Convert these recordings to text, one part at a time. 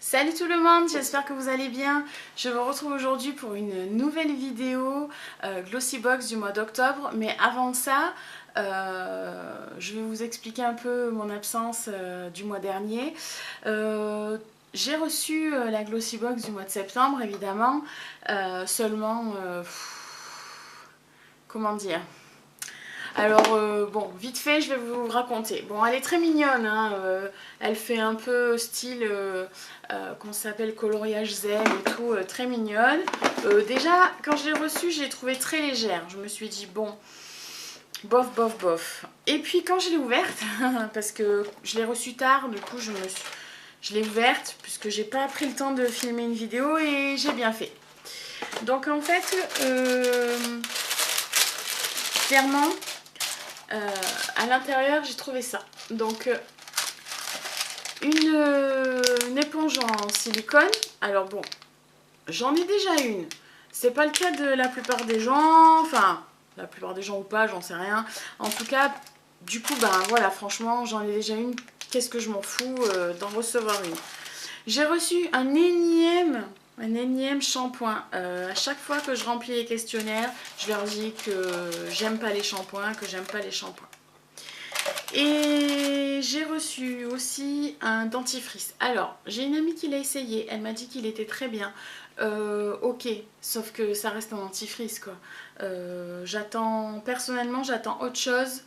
Salut tout le monde, j'espère que vous allez bien. Je vous retrouve aujourd'hui pour une nouvelle vidéo Glossybox du mois d'octobre. Mais avant ça, je vais vous expliquer un peu mon absence du mois dernier. J'ai reçu la Glossybox du mois de septembre, évidemment. Seulement, comment dire? Alors, bon, vite fait, je vais vous raconter. Bon, elle est très mignonne, hein, elle fait un peu style, qu'on s'appelle coloriage zen et tout, très mignonne. Déjà, quand je l'ai reçue, je l'ai trouvée très légère. Je me suis dit, bon, bof, bof, bof. Et puis, quand je l'ai ouverte, parce que je l'ai reçue tard, du coup, je l'ai ouverte, puisque j'ai pas pris le temps de filmer une vidéo et j'ai bien fait. Donc, en fait, clairement, à l'intérieur, j'ai trouvé ça. Donc, une éponge en silicone. Alors bon, j'en ai déjà une. C'est pas le cas de la plupart des gens. Enfin, la plupart des gens ou pas, j'en sais rien. En tout cas, du coup, ben voilà, franchement, j'en ai déjà une. Qu'est-ce que je m'en fous d'en recevoir une. J'ai reçu un énième shampoing. À chaque fois que je remplis les questionnaires, je leur dis que j'aime pas les shampoings, que j'aime pas les shampoings. Et j'ai reçu aussi un dentifrice. Alors, j'ai une amie qui l'a essayé, elle m'a dit qu'il était très bien. Ok, sauf que ça reste un dentifrice quoi. Personnellement, j'attends autre chose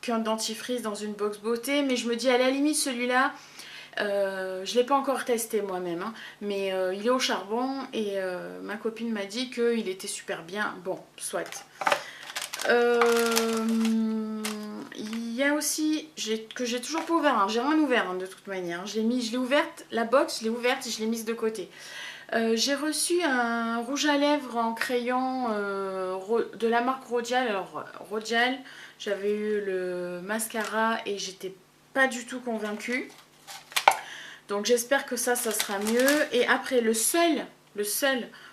qu'un dentifrice dans une box beauté, mais je me dis à la limite celui-là, je ne l'ai pas encore testé moi-même, hein, mais il est au charbon et ma copine m'a dit qu'il était super bien. Bon, soit. Il y a aussi, que j'ai toujours pas ouvert, hein, j'ai rien ouvert hein, de toute manière. Je l'ai ouverte, la box, je l'ai ouverte et je l'ai mise de côté. J'ai reçu un rouge à lèvres en crayon de la marque Rodial. Alors, Rodial, j'avais eu le mascara et j'étais pas du tout convaincue. Donc, j'espère que ça sera mieux. Et après, le seul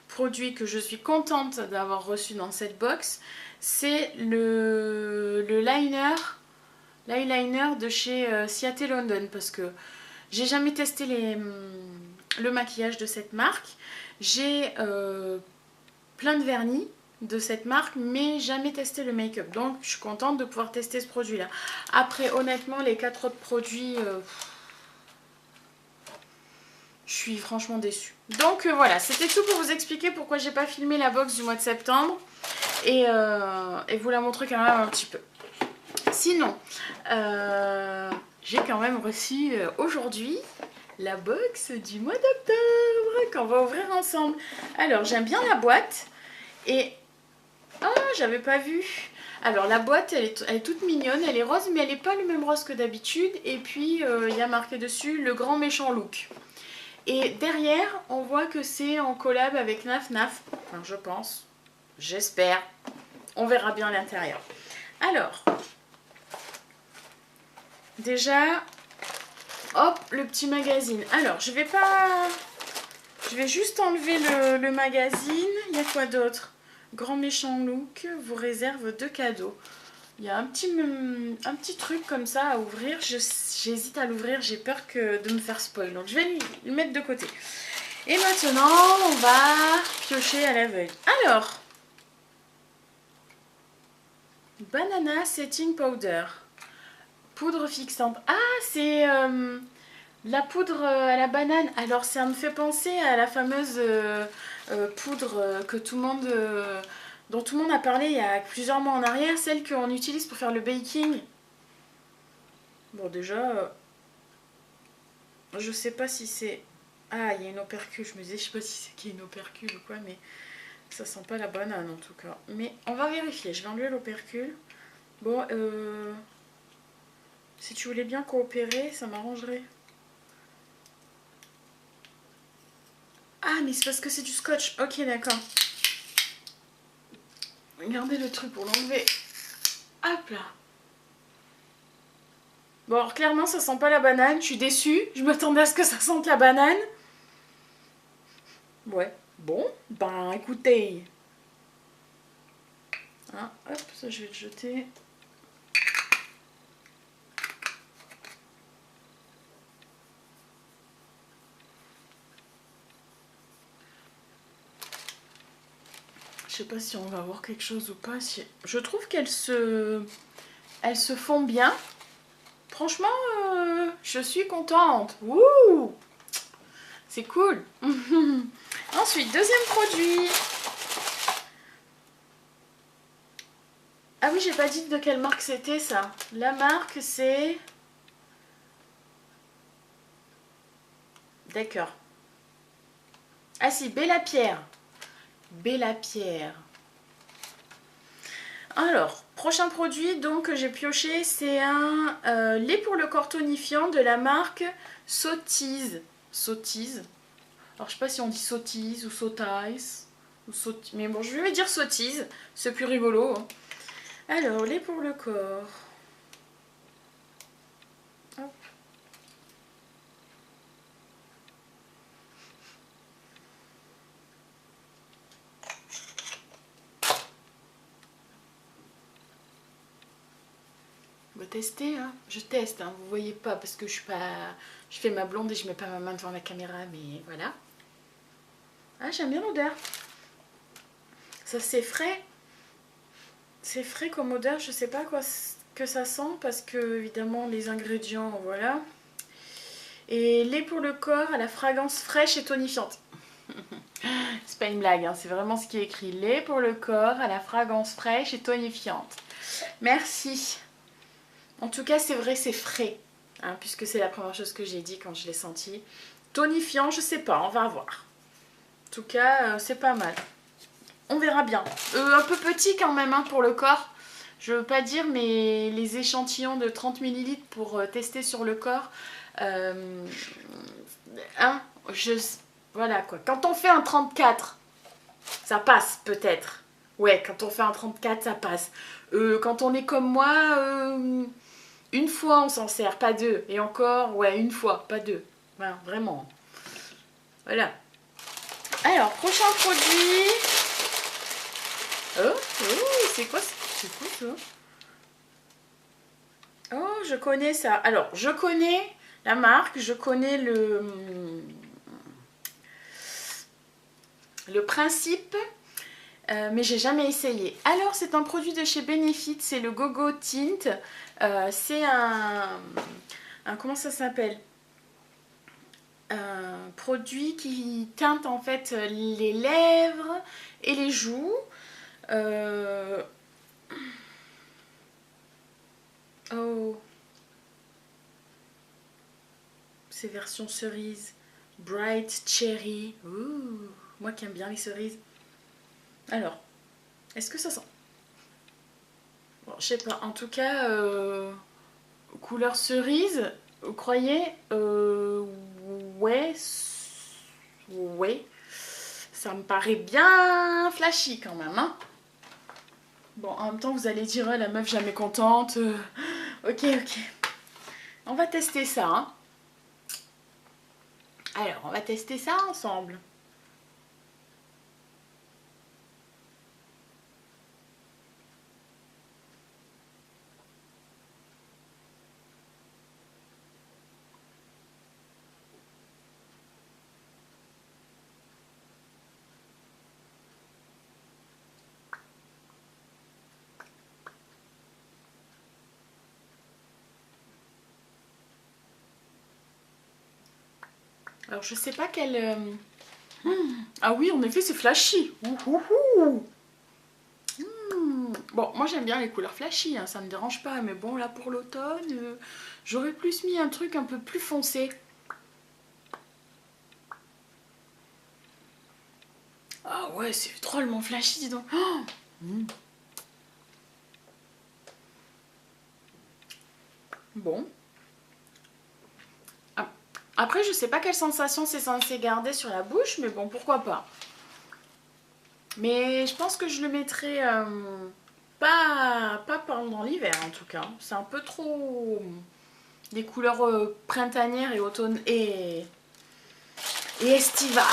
produit que je suis contente d'avoir reçu dans cette box, c'est l'eyeliner de chez Ciaté London, parce que j'ai jamais testé le maquillage de cette marque. J'ai plein de vernis de cette marque, mais jamais testé le make-up. Donc je suis contente de pouvoir tester ce produit-là. Après, honnêtement, les 4 autres produits, je suis franchement déçue. Donc voilà, c'était tout pour vous expliquer pourquoi j'ai pas filmé la box du mois de septembre et vous la montrer quand même un petit peu. Sinon, j'ai quand même reçu aujourd'hui la box du mois d'octobre qu'on va ouvrir ensemble. Alors, j'aime bien la boîte et... Ah, j'avais pas vu. Alors, la boîte, elle est toute mignonne, elle est rose, mais elle n'est pas le même rose que d'habitude. Et puis, il y a marqué dessus le grand méchant look. Et derrière, on voit que c'est en collab avec Naf Naf. Enfin, je pense. J'espère. On verra bien l'intérieur. Alors... Déjà, hop, le petit magazine. Alors, je vais juste enlever le magazine. Il y a quoi d'autre? Grand méchant look vous réserve 2 cadeaux. Il y a un petit truc comme ça à ouvrir. J'hésite à l'ouvrir, j'ai peur de me faire spoil. Donc, je vais le mettre de côté. Et maintenant, on va piocher à l'aveugle. Alors, Banana Setting Powder. Poudre fixante. Ah, c'est la poudre à la banane. Alors, ça me fait penser à la fameuse poudre que dont tout le monde a parlé il y a plusieurs mois en arrière, celle qu'on utilise pour faire le baking. Bon, déjà, je sais pas si c'est... Ah, il y a une opercule. Je me disais, je sais pas si c'est qu'il y a une opercule ou quoi, mais ça sent pas la banane en tout cas. Mais on va vérifier. Je vais enlever l'opercule. Bon, si tu voulais bien coopérer, ça m'arrangerait. Ah, mais c'est parce que c'est du scotch. Ok, d'accord. Regardez le truc pour l'enlever. Hop là. Bon, alors clairement, ça sent pas la banane. Je suis déçue. Je m'attendais à ce que ça sente la banane. Ouais. Bon, ben écoutez. Hein, hop, ça je vais le jeter. Je sais pas si on va voir quelque chose ou pas. Je trouve qu'elles se font bien. Franchement, je suis contente. Wouh! C'est cool. Ensuite, deuxième produit. Ah oui, j'ai pas dit de quelle marque c'était ça. La marque c'est... D'accord. Ah si, Bella Pierre. Bella Pierre. Alors, prochain produit donc que j'ai pioché, c'est un lait pour le corps tonifiant de la marque Sottise. Sottise. Alors je sais pas si on dit Sottise ou Sottise. Mais bon, je vais dire Sottise. C'est plus rigolo. Hein. Alors, lait pour le corps. Hop. On va tester, hein. Je teste, hein. Vous voyez pas parce que je suis pas... Je fais ma blonde et je mets pas ma main devant la caméra, mais voilà. Ah, j'aime bien l'odeur. Ça, c'est frais. C'est frais comme odeur, je sais pas quoi que ça sent parce que, évidemment, les ingrédients, voilà. Et lait pour le corps à la fragrance fraîche et tonifiante. C'est pas une blague, hein, c'est vraiment ce qui est écrit. Lait pour le corps à la fragrance fraîche et tonifiante. Merci. En tout cas, c'est vrai, c'est frais, hein, puisque c'est la première chose que j'ai dit quand je l'ai senti. Tonifiant, je sais pas, on va voir. En tout cas, c'est pas mal. On verra bien. Un peu petit quand même hein, pour le corps. Je veux pas dire, mais les échantillons de 30 ml pour tester sur le corps. Voilà quoi. Quand on fait un 34, ça passe peut-être. Ouais, quand on fait un 34, ça passe. Quand on est comme moi, une fois on s'en sert, pas deux. Et encore, ouais, une fois, pas deux. Enfin, vraiment. Voilà. Alors, prochain produit. Oh, c'est quoi ça? Oh, je connais ça. Alors, je connais la marque, je connais le principe, mais j'ai jamais essayé. Alors, c'est un produit de chez Benefit, c'est le Gogo Tint. C'est comment ça s'appelle? Un produit qui teinte en fait les lèvres et les joues. Oh, c'est version cerise. Bright Cherry. Ouh, moi qui aime bien les cerises. Alors, est-ce que ça sent? Bon, je sais pas. En tout cas, couleur cerise, vous croyez? Ouais. Ouais. Ça me paraît bien flashy quand même, hein. Bon, en même temps, vous allez dire, la meuf jamais contente. Ok. On va tester ça, hein. Alors, on va tester ça ensemble. Alors, je sais pas quelle... Ah oui, en effet, c'est flashy. Bon, moi j'aime bien les couleurs flashy, hein, ça me dérange pas. Mais bon, là pour l'automne, j'aurais plus mis un truc un peu plus foncé. Ah ouais, c'est drôlement flashy, dis donc. Bon. Après, je sais pas quelle sensation c'est censé garder sur la bouche, mais bon, pourquoi pas. Mais je pense que je le mettrai pas pendant l'hiver en tout cas. C'est un peu trop des couleurs printanières et automne et estivales.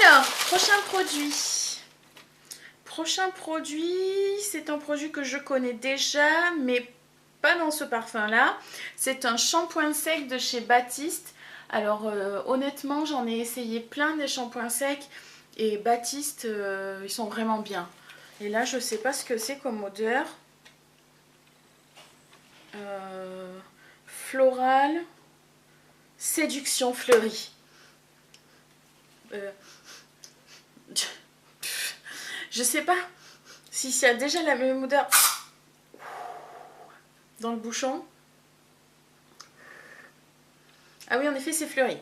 Alors, prochain produit. Prochain produit, c'est un produit que je connais déjà, mais pas dans ce parfum-là. C'est un shampoing sec de chez Baptiste. Alors, honnêtement, j'en ai essayé plein des shampoings secs. Et Baptiste, ils sont vraiment bien. Et là, je sais pas ce que c'est comme odeur. Floral, séduction fleurie. Je sais pas si ça a déjà la même odeur dans le bouchon. Ah oui, en effet, c'est fleuri.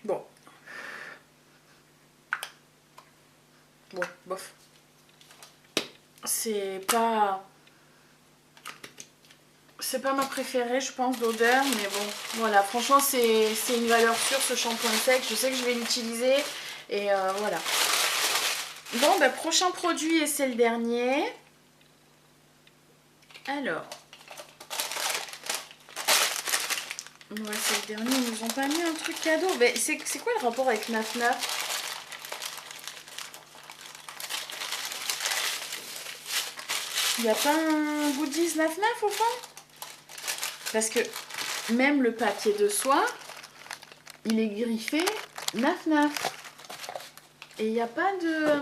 Bon. Bon, bof. C'est pas ma préférée, je pense, d'odeur, mais bon, voilà. Franchement, c'est une valeur sûre, ce shampoing sec. Je sais que je vais l'utiliser, et voilà. Bon, bah, prochain produit, et c'est le dernier. Alors. Ouais, c'est le dernier, ils nous ont pas mis un truc cadeau. Mais c'est quoi le rapport avec Naf Naf? Il n'y a pas un goodies Naf Naf au fond? Parce que même le papier de soie, il est griffé Naf Naf. Et il n'y a pas de...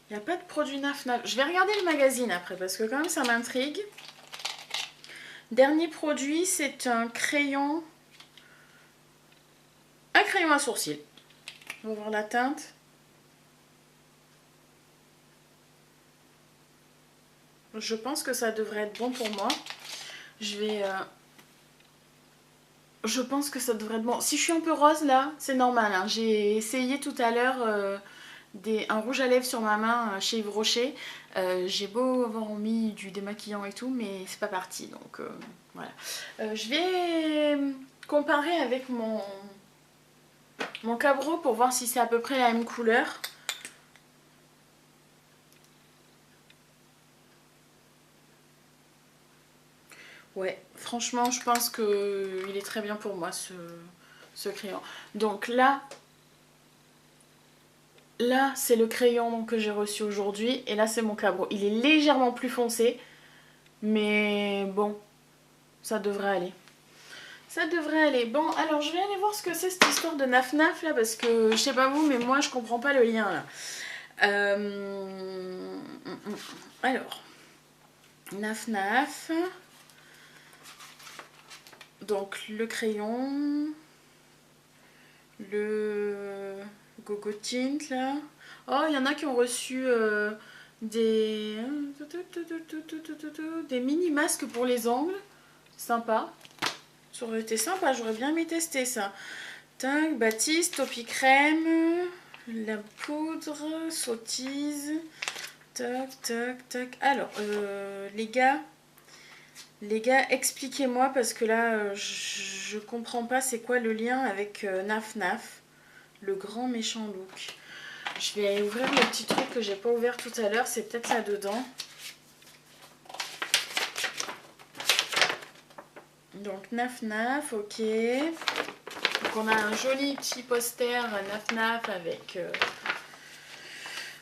Il n'y a pas de produit Naf Naf. Je vais regarder le magazine après parce que quand même ça m'intrigue. Dernier produit, c'est un crayon. Un crayon à sourcils. On va voir la teinte. Je pense que ça devrait être bon pour moi. Je pense que ça devrait être bon. Si je suis un peu rose là, c'est normal. Hein. J'ai essayé tout à l'heure un rouge à lèvres sur ma main chez Yves Rocher. J'ai beau avoir mis du démaquillant et tout, mais c'est pas parti. Donc voilà. Je vais comparer avec mon Cabro pour voir si c'est à peu près la même couleur. Ouais, franchement, je pense qu'il est très bien pour moi, ce crayon. Donc là c'est le crayon que j'ai reçu aujourd'hui. Et là, c'est mon Cabro. Il est légèrement plus foncé. Mais bon, ça devrait aller. Ça devrait aller. Bon, alors, je vais aller voir ce que c'est cette histoire de Naf Naf, là. Parce que, je sais pas vous, mais moi, je comprends pas le lien, là. Alors, Naf Naf... Donc le crayon, le Gogo Tint là. Oh, il y en a qui ont reçu des mini masques pour les ongles. Sympa. Ça aurait été sympa, j'aurais bien aimé tester ça. Tac, Baptiste, Topi Crème, la poudre, sottise. Tac, tac, tac. Alors, les gars, expliquez-moi parce que là, je comprends pas c'est quoi le lien avec Naf Naf, le grand méchant look. Je vais ouvrir le petit truc que j'ai pas ouvert tout à l'heure, c'est peut-être là dedans. Donc Naf Naf, ok. Donc on a un joli petit poster Naf Naf avec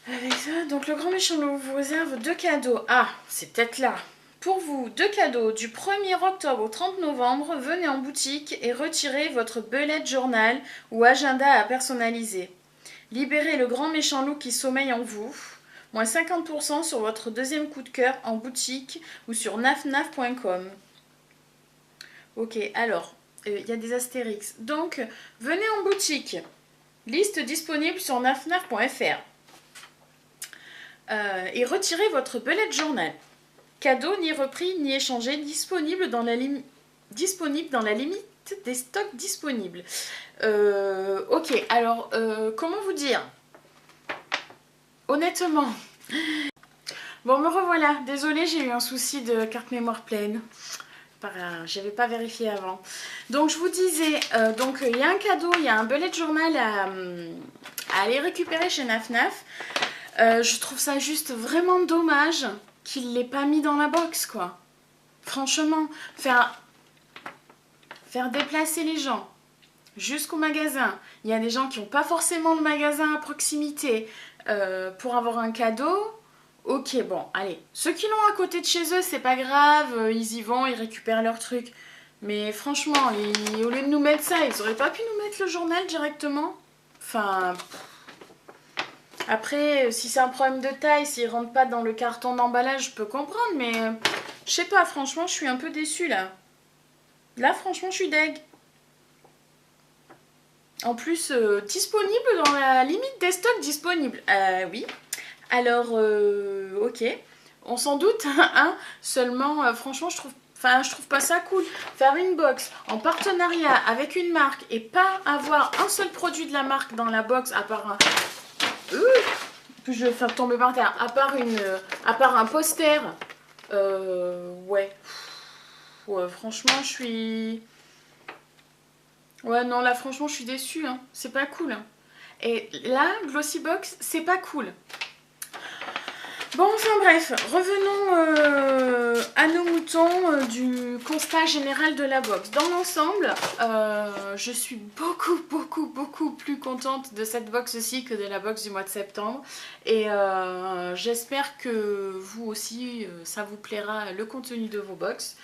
ça. Donc le grand méchant look vous réserve 2 cadeaux. Ah, c'est peut-être là. Pour vous, 2 cadeaux. Du 1er octobre au 30 novembre, venez en boutique et retirez votre bullet journal ou agenda à personnaliser. Libérez le grand méchant loup qui sommeille en vous. Moins 50% sur votre deuxième coup de cœur en boutique ou sur nafnaf.com. Ok, alors, il y a des astérix. Donc, venez en boutique. Liste disponible sur nafnaf.fr. Et retirez votre bullet journal. Cadeau ni repris ni échangé, disponible dans la limite des stocks disponibles. Ok, alors, comment vous dire? Honnêtement. Bon, me revoilà. Désolée, j'ai eu un souci de carte mémoire pleine. J'avais pas vérifié avant. Donc, je vous disais, donc il y a un cadeau, il y a un bullet journal à aller récupérer chez Naf Naf. Je trouve ça juste vraiment dommage qu'il ne l'ait pas mis dans la box, quoi. Franchement, faire déplacer les gens jusqu'au magasin. Il y a des gens qui n'ont pas forcément le magasin à proximité pour avoir un cadeau. Ok, bon, allez. Ceux qui l'ont à côté de chez eux, c'est pas grave. Ils y vont, ils récupèrent leur truc. Mais franchement, au lieu de nous mettre ça, ils auraient pas pu nous mettre le journal directement. Enfin... Après, si c'est un problème de taille, s'il rentre pas dans le carton d'emballage, je peux comprendre, mais je sais pas, franchement, je suis un peu déçue là. Là, franchement, je suis deg. En plus, disponible dans la limite des stocks disponibles. Oui. Alors, ok. On s'en doute, hein. Seulement, franchement, je trouve pas ça cool. Faire une box en partenariat avec une marque et pas avoir un seul produit de la marque dans la box, à part un... Puis je vais faire tomber par terre. À part un poster. Ouais. Ouais, franchement, je suis... Ouais, non, là, franchement, je suis déçue. Hein. C'est pas cool. Hein. Et là, Glossybox, c'est pas cool. Bon, enfin bref, revenons à nos moutons du constat général de la box. Dans l'ensemble, je suis beaucoup plus contente de cette box-ci que de la box du mois de septembre. Et j'espère que vous aussi, ça vous plaira le contenu de vos box.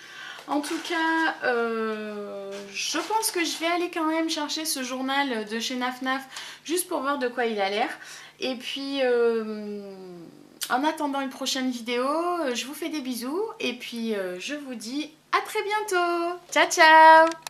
En tout cas, je pense que je vais aller quand même chercher ce journal de chez Naf juste pour voir de quoi il a l'air. Et puis... en attendant une prochaine vidéo, je vous fais des bisous et puis je vous dis à très bientôt. Ciao ciao!